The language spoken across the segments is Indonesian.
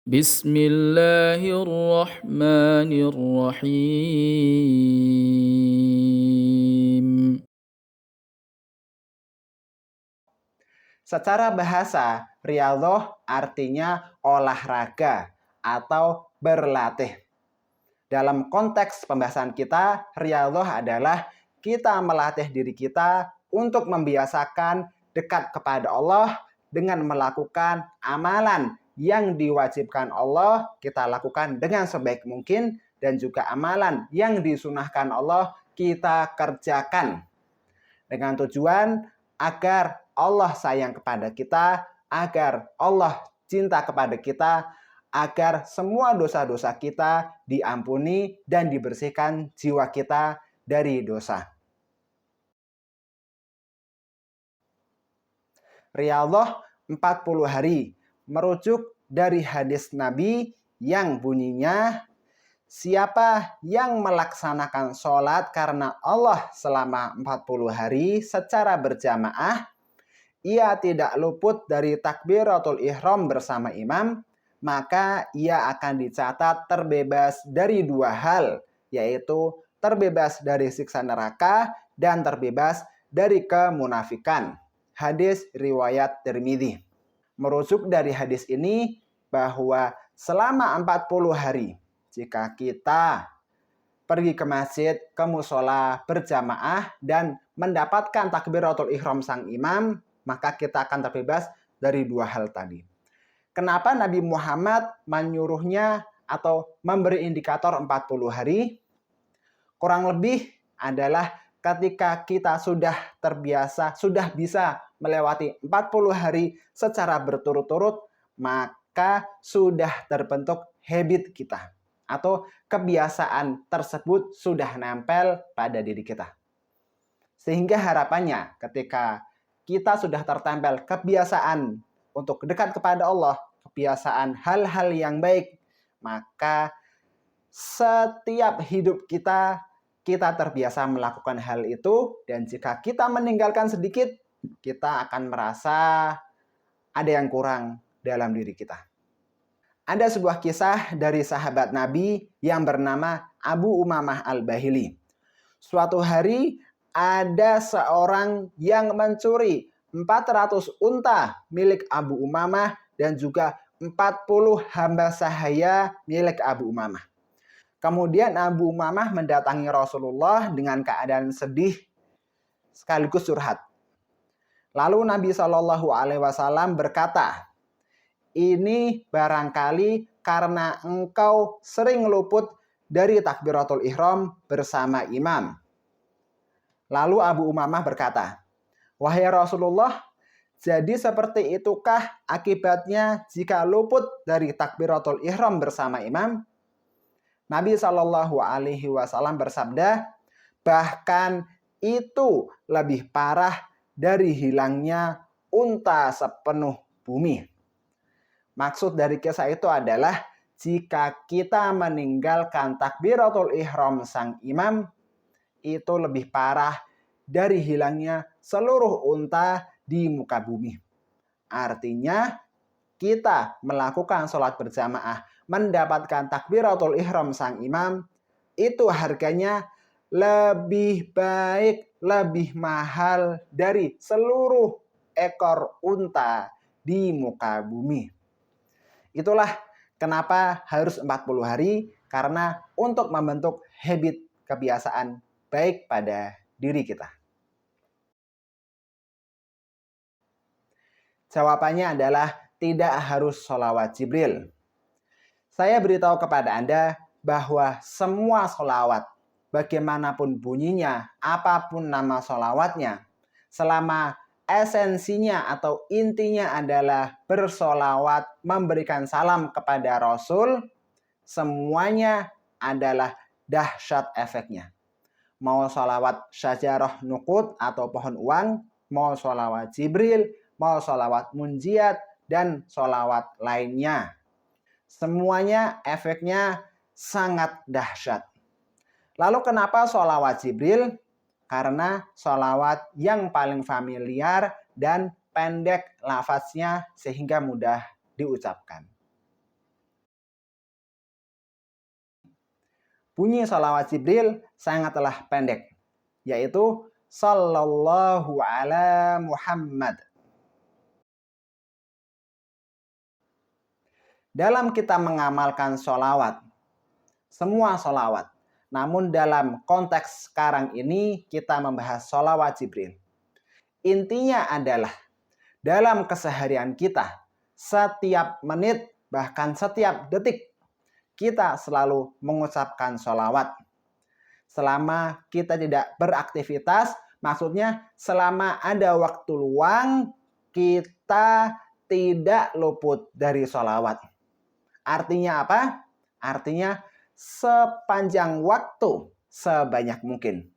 Bismillahirrahmanirrahim. Secara bahasa, riyadhah artinya olahraga atau berlatih. Dalam konteks pembahasan kita, riyadhah adalah kita melatih diri kita untuk membiasakan dekat kepada Allah dengan melakukan amalan yang diwajibkan Allah kita lakukan dengan sebaik mungkin, dan juga amalan yang disunahkan Allah kita kerjakan dengan tujuan agar Allah sayang kepada kita, agar Allah cinta kepada kita, agar semua dosa-dosa kita diampuni dan dibersihkan jiwa kita dari dosa. Riyadhah 40 hari merujuk dari hadis Nabi yang bunyinya, siapa yang melaksanakan sholat karena Allah selama 40 hari secara berjamaah, ia tidak luput dari takbiratul ihram bersama imam, maka ia akan dicatat terbebas dari dua hal, yaitu terbebas dari siksa neraka dan terbebas dari kemunafikan. Hadis riwayat Tirmidzi. Merujuk dari hadis ini bahwa selama 40 hari, jika kita pergi ke masjid, ke musola berjamaah dan mendapatkan takbiratul ihram sang imam, maka kita akan terbebas dari dua hal tadi. Kenapa Nabi Muhammad menyuruhnya atau memberi indikator 40 hari? Kurang lebih adalah ketika kita sudah terbiasa, sudah bisa melewati 40 hari secara berturut-turut, maka sudah terbentuk habit kita atau kebiasaan tersebut sudah nempel pada diri kita. Sehingga harapannya ketika kita sudah tertempel kebiasaan untuk dekat kepada Allah, kebiasaan hal-hal yang baik, maka setiap hidup kita terbiasa melakukan hal itu, dan jika kita meninggalkan sedikit, kita akan merasa ada yang kurang dalam diri kita. Ada sebuah kisah dari sahabat Nabi yang bernama Abu Umamah Al-Bahili. Suatu hari ada seorang yang mencuri 400 unta milik Abu Umamah dan juga 40 hamba sahaya milik Abu Umamah. Kemudian Abu Umamah mendatangi Rasulullah dengan keadaan sedih sekaligus curhat. Lalu Nabi Shallallahu Alaihi Wasallam berkata, ini barangkali karena engkau sering luput dari takbiratul ihram bersama imam. Lalu Abu Umamah berkata, wahai Rasulullah, jadi seperti itukah akibatnya jika luput dari takbiratul ihram bersama imam? Nabi Shallallahu Alaihi Wasallam bersabda, bahkan itu lebih parah dari hilangnya unta sepenuh bumi. Maksud dari kisah itu adalah jika kita meninggalkan takbiratul ihram sang imam, itu lebih parah dari hilangnya seluruh unta di muka bumi. Artinya kita melakukan sholat berjamaah, mendapatkan takbiratul ihram sang imam, itu harganya lebih baik, lebih mahal dari seluruh ekor unta di muka bumi. Itulah kenapa harus 40 hari, karena untuk membentuk habit kebiasaan baik pada diri kita. Jawabannya adalah tidak harus sholawat Jibril. Saya beritahu kepada Anda bahwa semua sholawat, bagaimanapun bunyinya, apapun nama sholawatnya, selama esensinya atau intinya adalah bersolawat, memberikan salam kepada Rasul, semuanya adalah dahsyat efeknya. Mau sholawat syajarah nukut atau pohon uang, mau sholawat Jibril, mau sholawat munjiat, dan sholawat lainnya. Semuanya efeknya sangat dahsyat. Lalu kenapa sholawat Jibril? Karena sholawat yang paling familiar dan pendek lafaznya sehingga mudah diucapkan. bunyi sholawat Jibril sangatlah pendek, yaitu Sallallahu ala Muhammad. Dalam kita mengamalkan sholawat, semua sholawat, namun dalam konteks sekarang ini kita membahas sholawat Jibril. Intinya adalah dalam keseharian kita, setiap menit, bahkan setiap detik, kita selalu mengucapkan sholawat. Selama kita tidak beraktivitas, maksudnya selama ada waktu luang, kita tidak luput dari sholawat. Artinya apa? Artinya sepanjang waktu, sebanyak mungkin.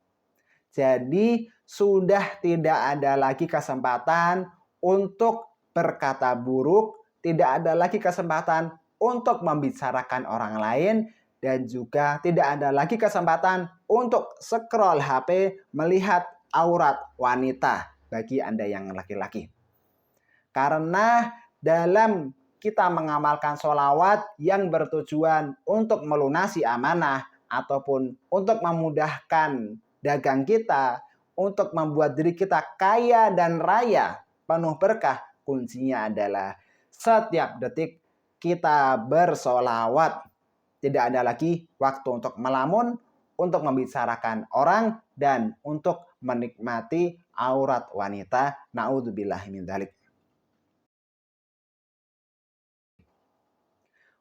Jadi sudah tidak ada lagi kesempatan untuk berkata buruk, tidak ada lagi kesempatan untuk membicarakan orang lain, dan juga tidak ada lagi kesempatan untuk scroll HP melihat aurat wanita bagi Anda yang laki-laki. Karena dalam kita mengamalkan sholawat yang bertujuan untuk melunasi amanah ataupun untuk memudahkan dagang kita, untuk membuat diri kita kaya dan raya, penuh berkah, kuncinya adalah setiap detik kita bersolawat. Tidak ada lagi waktu untuk melamun, untuk membicarakan orang, dan untuk menikmati aurat wanita. Na'udzubillahi min dzalik.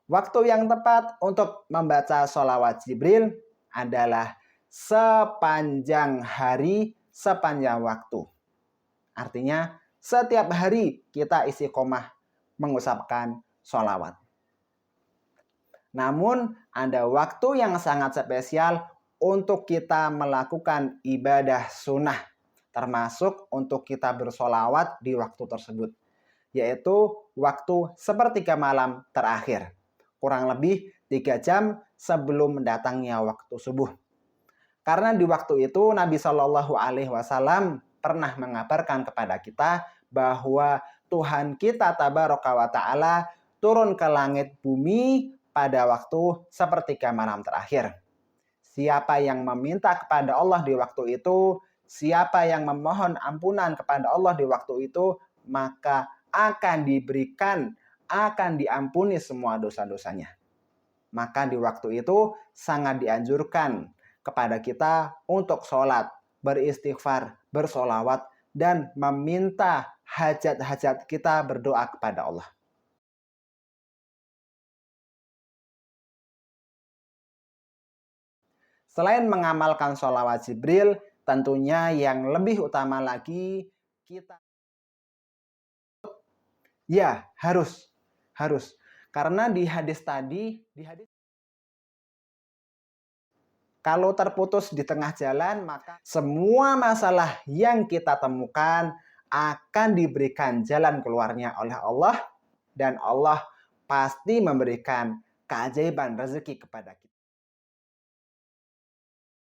Waktu yang tepat untuk membaca sholawat Jibril adalah sepanjang hari, sepanjang waktu. Artinya setiap hari kita istiqomah mengucapkan sholawat. Namun ada waktu yang sangat spesial untuk kita melakukan ibadah sunnah, termasuk untuk kita bersolawat di waktu tersebut, yaitu waktu sepertiga malam terakhir, kurang lebih 3 jam sebelum mendatangnya waktu subuh. Karena di waktu itu Nabi Shallallahu Alaihi Wasallam pernah mengabarkan kepada kita bahwa Tuhan kita Tabaraka wa Ta'ala turun ke langit bumi pada waktu sepertiga malam terakhir. Siapa yang meminta kepada Allah di waktu itu, siapa yang memohon ampunan kepada Allah di waktu itu, maka akan diberikan, akan diampuni semua dosa-dosanya. Maka di waktu itu sangat dianjurkan kepada kita untuk sholat, beristighfar, bersolawat, dan meminta hajat-hajat kita, berdoa kepada Allah. Selain mengamalkan sholawat Jibril, tentunya yang lebih utama lagi kita harus. Karena di hadis tadi, kalau terputus di tengah jalan, maka semua masalah yang kita temukan akan diberikan jalan keluarnya oleh Allah, dan Allah pasti memberikan keajaiban rezeki kepada kita.